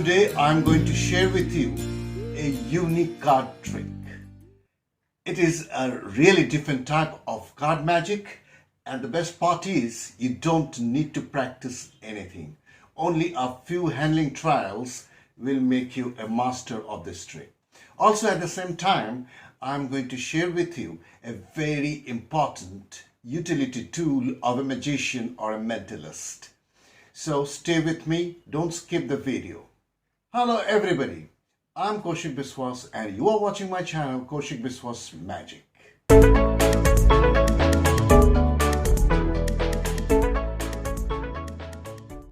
Today I'm going to share with you a unique card trick. It is a really different type of card magic, and the best part is you don't need to practice anything. Only a few handling trials will make you a master of this trick. Also at the same time, I'm going to share with you a very important utility tool of a magician or a mentalist. So stay with me, don't skip the video. Hello everybody, I'm Kaushik Biswas and you are watching my channel Kaushik Biswas Magic.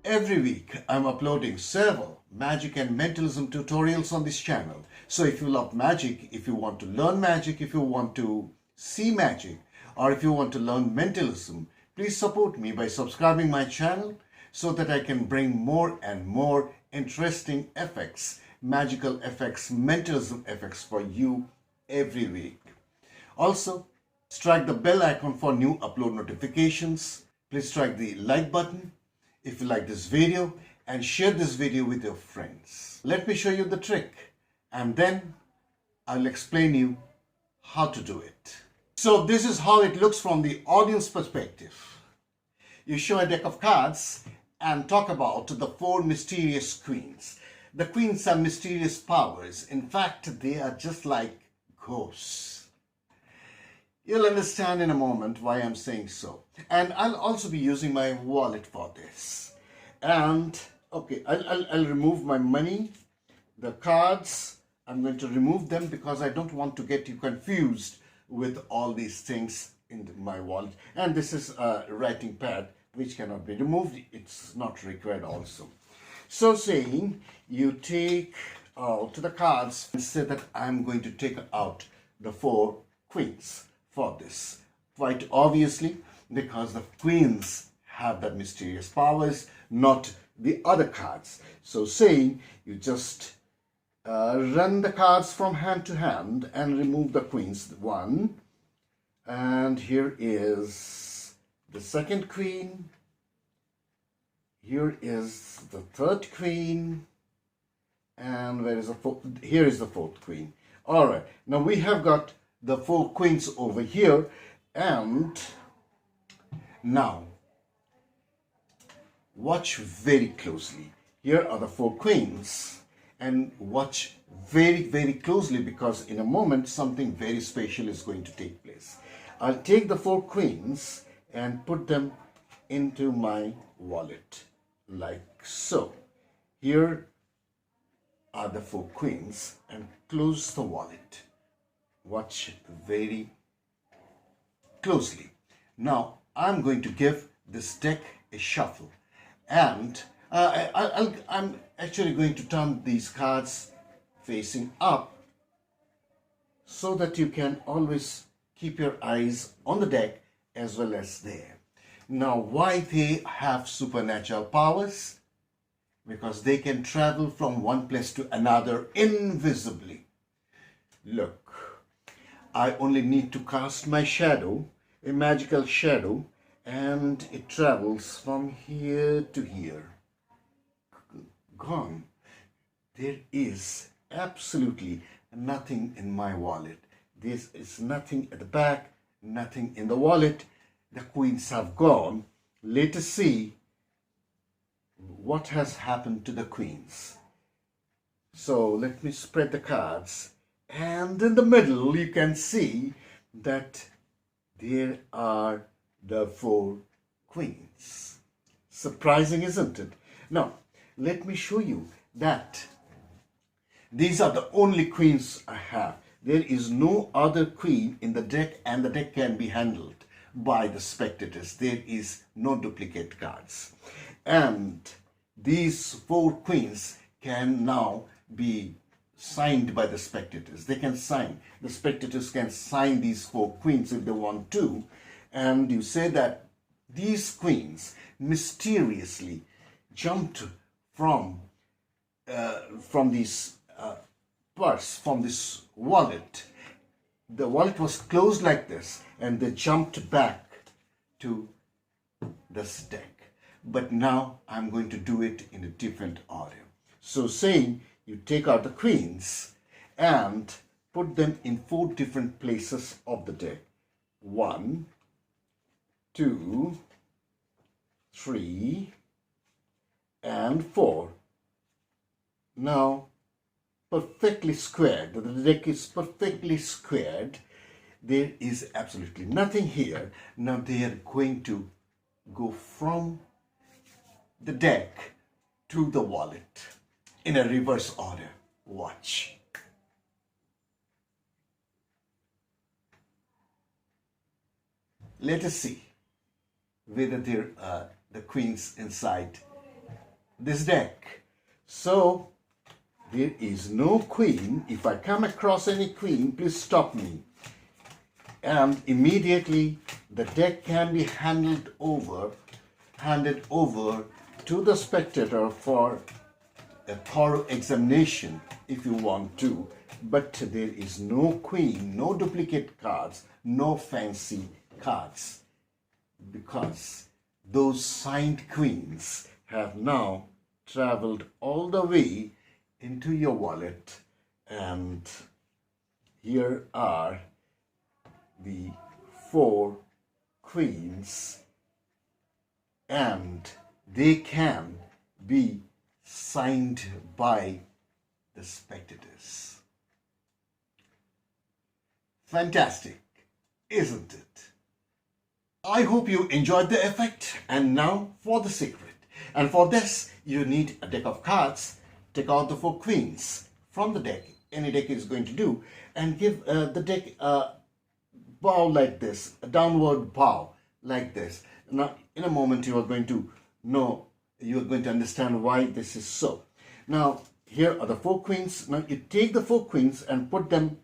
Every week I'm uploading several magic and mentalism tutorials on this channel. So if you love magic, if you want to learn magic, if you want to see magic, or if you want to learn mentalism, please support me by subscribing my channel so that I can bring more and more interesting effects, magical effects, mentalism effects for you every week. Also, strike the bell icon for new upload notifications. Please strike the like button if you like this video and share this video with your friends. Let me show you the trick and then I'll explain you how to do it. So this is how it looks from the audience perspective. You show a deck of cards and talk about the four mysterious queens. The queens have mysterious powers. In fact, they are just like ghosts. You'll understand in a moment why I'm saying so. And I'll also be using my wallet for this. And okay, I'll remove my money, the cards. I'm going to remove them because I don't want to get you confused with all these things in my wallet. And this is a writing pad which cannot be removed. It's not required also. So saying, you take out the cards and say that I'm going to take out the four queens for this. Quite obviously, because the queens have the mysterious powers, not the other cards. So saying, you just run the cards from hand to hand and remove the queens. One, and here is the second queen. Here is the third queen. And where is the fourth? Here is the fourth queen. All right. Now we have got the four queens over here. And now watch very closely. Here are the four queens. And watch very, very closely because in a moment something very special is going to take place. I'll take the four queens and put them into my wallet like so. Here are the four queens and close the wallet. Watch very closely. Now I'm going to give this deck a shuffle and I'm actually going to turn these cards facing up so that you can always keep your eyes on the deck as well as there. Now, why they have supernatural powers? Because they can travel from one place to another invisibly. Look, I only need to cast my shadow, a magical shadow, and it travels from here to here. Gone. There is absolutely nothing in my wallet. There is nothing at the back, nothing in the wallet. The queens have gone. Let us see what has happened to the queens. So let me spread the cards. And in the middle, you can see that there are the four queens. Surprising, isn't it? Now, let me show you that these are the only queens I have. There is no other queen in the deck and the deck can be handled by the spectators. There is no duplicate cards. And these four queens can now be signed by the spectators. They can sign. The spectators can sign these four queens if they want to. And you say that these queens mysteriously jumped from this purse, from this wallet. The wallet was closed like this and they jumped back to this deck. But now I'm going to do it in a different order. So saying you take out the queens and put them in 4 different places of the deck. 1, 2, 3, and 4. Now, perfectly squared. The deck is perfectly squared. There is absolutely nothing here. Now they are going to go from the deck to the wallet in a reverse order. Watch. Let us see whether there are the queens inside this deck. So there is no queen. If I come across any queen, please stop me. And immediately the deck can be handed over to the spectator for a thorough examination if you want to. But there is no queen, no duplicate cards, no fancy cards, because those signed queens have now traveled all the way into your wallet, and here are the 4 queens, and they can be signed by the spectators. Fantastic, isn't it? I hope you enjoyed the effect. And now for the secret. And for this, you need a deck of cards. Take out the 4 queens from the deck. Any deck is going to do. And give the deck a bow like this, a downward bow like this. Now, in a moment, you are going to know, you are going to understand why this is so. Now, here are the 4 queens. Now, you take the 4 queens and put them,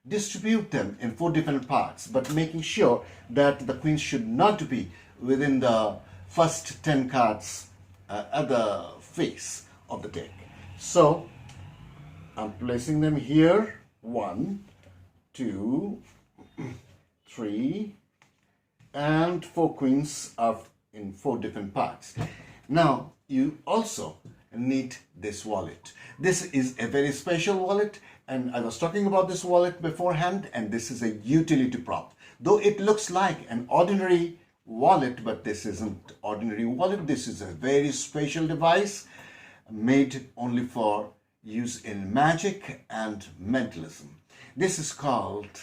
distribute them in 4 different parts, but making sure that the queens should not be within the first 10 cards at the face of the deck. So I'm placing them here. 1, 2, 3, and 4 queens are in 4 different parts. Now you also need this wallet. This is a very special wallet, and I was talking about this wallet beforehand, and this is a utility prop. Though it looks like an ordinary wallet, but this isn't ordinary wallet. This is a very special device made only for use in magic and mentalism. This is called,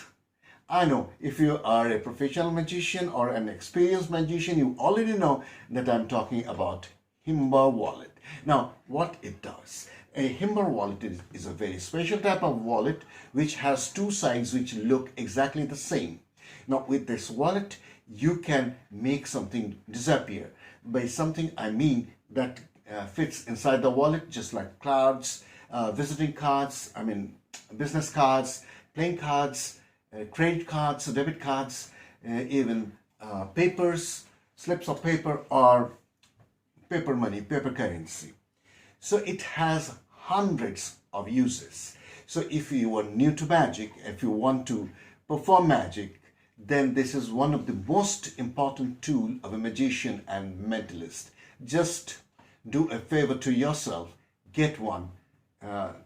I know if you are a professional magician or an experienced magician, you already know that I'm talking about Himba wallet. Now, what it does, a Himba wallet is a very special type of wallet which has 2 sides which look exactly the same. Now, with this wallet, you can make something disappear. By something, I mean that fits inside the wallet, just like cards, visiting cards, business cards, playing cards, credit cards, debit cards, even papers, slips of paper, or paper money, paper currency. So it has hundreds of uses. So if you are new to magic, if you want to perform magic, then this is one of the most important tool of a magician and mentalist. Just do a favor to yourself, get one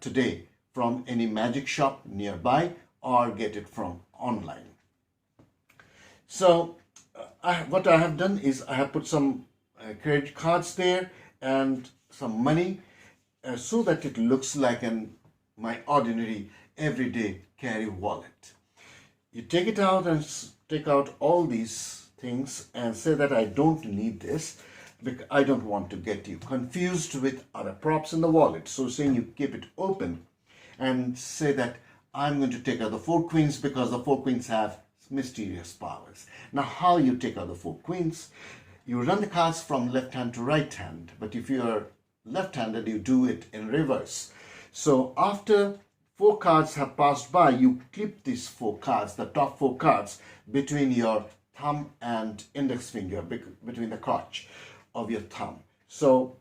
today from any magic shop nearby, or get it from online. So what I have done is I have put some credit cards there and some money so that it looks like my ordinary everyday carry wallet. You take it out and take out all these things and say that I don't need this, because I don't want to get you confused with other props in the wallet. So saying you keep it open and say that I'm going to take out the 4 queens because the 4 queens have mysterious powers. Now, how you take out the 4 queens? You run the cards from left hand to right hand, but if you're left-handed, you do it in reverse. So after 4 cards have passed by, you clip these 4 cards, the top 4 cards, between your thumb and index finger, between the crotch of your thumb. So,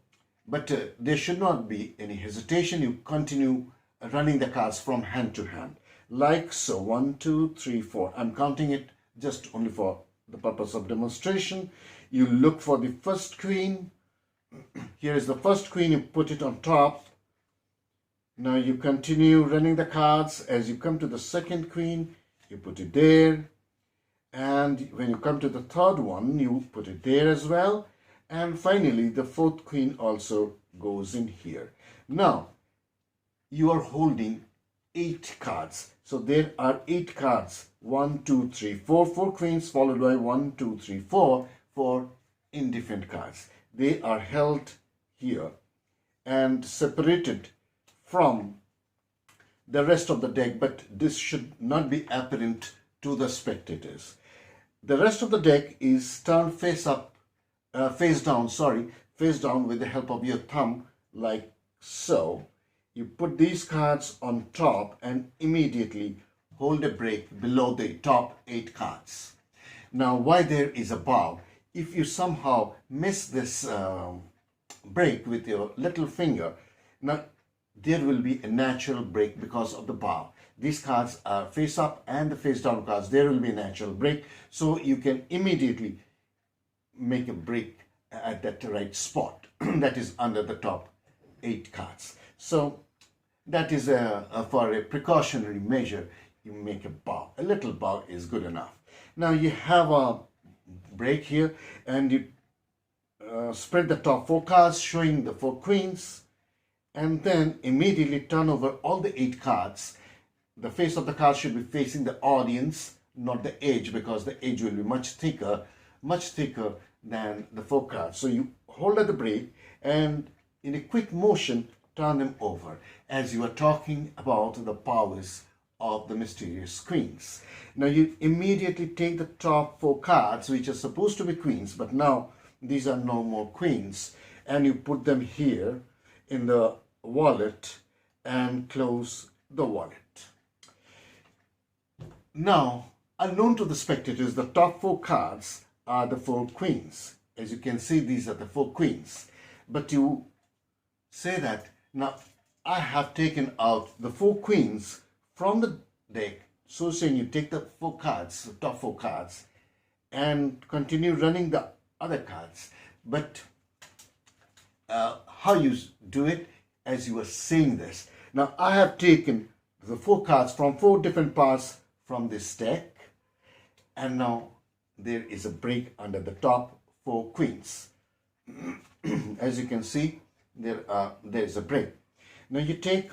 but there should not be any hesitation. You continue running the cards from hand to hand, like so. 1, 2, 3, 4. I'm counting it just only for the purpose of demonstration. You look for the first queen. Here is the first queen. You put it on top Now you continue running the cards. As you come to the second queen, you put it there. And when you come to the third one, you put it there as well. And finally, the fourth queen also goes in here. Now, you are holding 8 cards. So there are 8 cards. 1, 2, 3, 4. 4 queens followed by 1, 2, 3, 4. 4 indifferent cards. They are held here and separated from the rest of the deck, but this should not be apparent to the spectators. The rest of the deck is turned face down with the help of your thumb, like so. You put these cards on top and immediately hold a break below the top 8 cards. Now, why there is a bow? If you somehow miss this break with your little finger, now there will be a natural break because of the bow. These cards are face up and the face down cards. There will be a natural break. So you can immediately make a break at that right spot that is under the top 8 cards. So that is for a precautionary measure. You make a bow. A little bow is good enough. Now you have a break here and you spread the top 4 cards showing the 4 queens, and then immediately turn over all the 8 cards. The face of the card should be facing the audience, not the edge, because the edge will be much thicker than the 4 cards. So you hold at the break and in a quick motion turn them over as you are talking about the powers of the mysterious queens. Now you immediately take the top 4 cards, which are supposed to be queens, but now these are no more queens, and you put them here in the wallet and close the wallet. Now, unknown to the spectators, the top 4 cards are the 4 queens. As you can see, these are the 4 queens. But you say that, now I have taken out the 4 queens from the deck. So saying, you take the 4 cards, the top 4 cards, and continue running the other cards. But how you do it, as you are saying this. Now I have taken the 4 cards from 4 different parts from this deck, and now there is a break under the top 4 queens. As you can see, there is a break. Now you take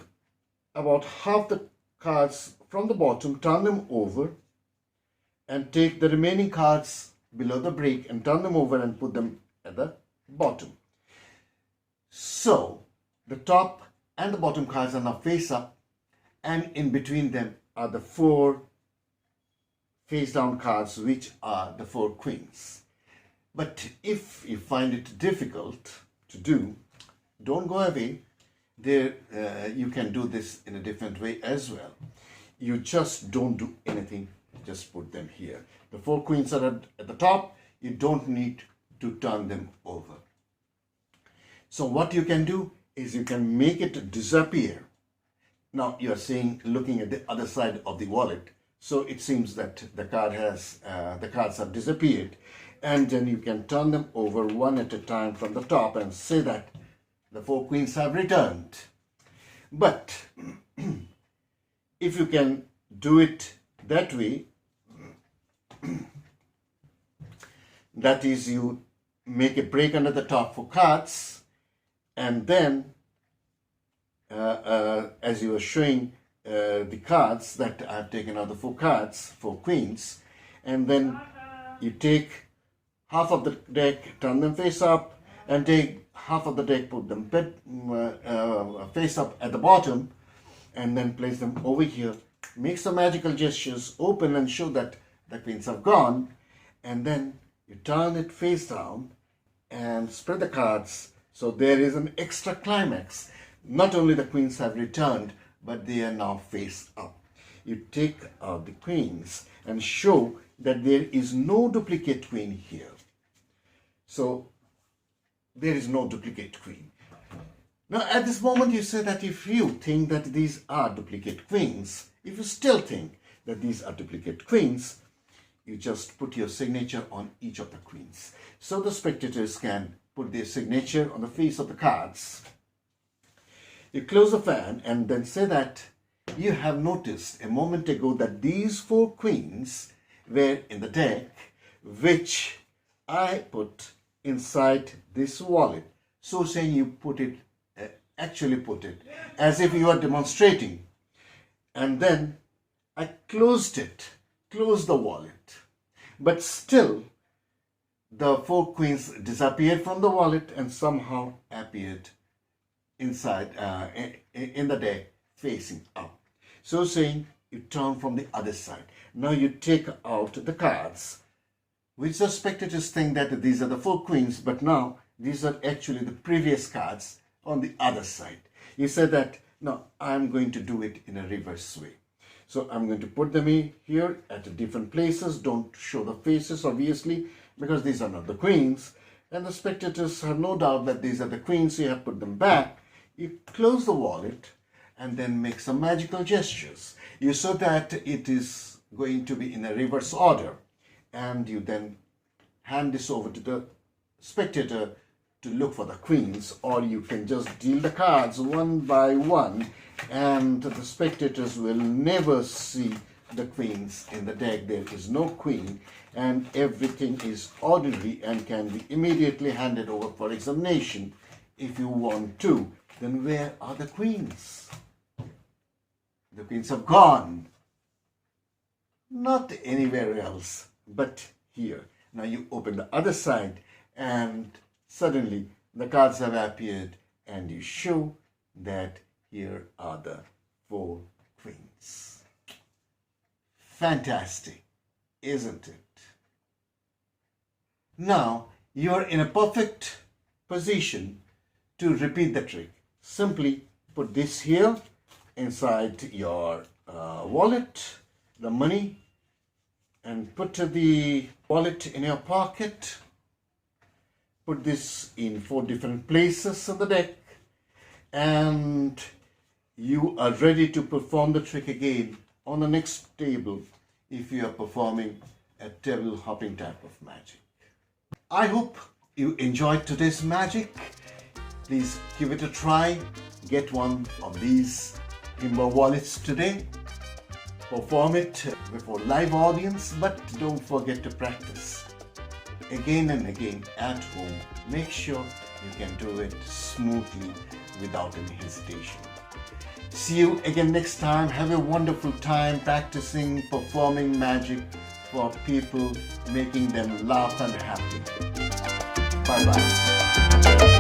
about half the cards from the bottom, turn them over, and take the remaining cards below the break and turn them over and put them at the bottom. So the top and the bottom cards are now face up, and in between them are the 4 face down cards, which are the 4 queens. But if you find it difficult to do, don't go away. There, you can do this in a different way as well. You just don't do anything, just put them here. The 4 queens are at the top. You don't need to turn them over. So what you can do is you can make it disappear. Now you are saying, looking at the other side of the wallet, so it seems that the cards have disappeared, and then you can turn them over one at a time from the top and say that the 4 queens have returned. But if you can do it that way, that is, you make a break under the top 4 cards, and then as you were showing the cards that I've taken out, the 4 cards, 4 queens, and then you take half of the deck, turn them face up, and take half of the deck, put them face up at the bottom, and then place them over here. Make some magical gestures, open and show that the queens have gone, and then you turn it face down and spread the cards. So there is an extra climax. Not only the queens have returned, but they are now face up. You take out the queens and show that there is no duplicate queen here. So there is no duplicate queen. Now at this moment you say that if you think that these are duplicate queens, if you still think that these are duplicate queens, you just put your signature on each of the queens. So the spectators can put their signature on the face of the cards. You close the fan and then say that you have noticed a moment ago that these 4 queens were in the deck, which I put inside this wallet. So saying, you actually put it as if you are demonstrating. And then I closed the wallet. But still, the 4 queens disappeared from the wallet and somehow appeared inside in the deck facing up. So saying, you turn from the other side. Now you take out the cards, which the spectators think that these are the 4 queens, but now these are actually the previous cards on the other side. You said that, no, I'm going to do it in a reverse way. So I'm going to put them here at different places. Don't show the faces, obviously, because these are not the queens. And the spectators have no doubt that these are the queens, so you have put them back. You close the wallet and then make some magical gestures. You saw that it is going to be in a reverse order. And you then hand this over to the spectator to look for the queens, or you can just deal the cards one by one and the spectators will never see the queens in the deck. There is no queen and everything is ordinary and can be immediately handed over for examination if you want to. Then where are the queens? The queens have gone. Not anywhere else but here. Now you open the other side and suddenly the cards have appeared and you show that here are the 4 queens. Fantastic, isn't it? Now you are in a perfect position to repeat the trick. Simply put this here inside your wallet, the money, and put the wallet in your pocket. Put this in 4 different places on the deck and you are ready to perform the trick again on the next table if you are performing a table hopping type of magic. I hope you enjoyed today's magic. Please give it a try. Get one of these timber wallets today. Perform it before live audience, but don't forget to practice again and again at home. Make sure you can do it smoothly without any hesitation. See you again next time. Have a wonderful time practicing performing magic for people, making them laugh and happy. Bye bye.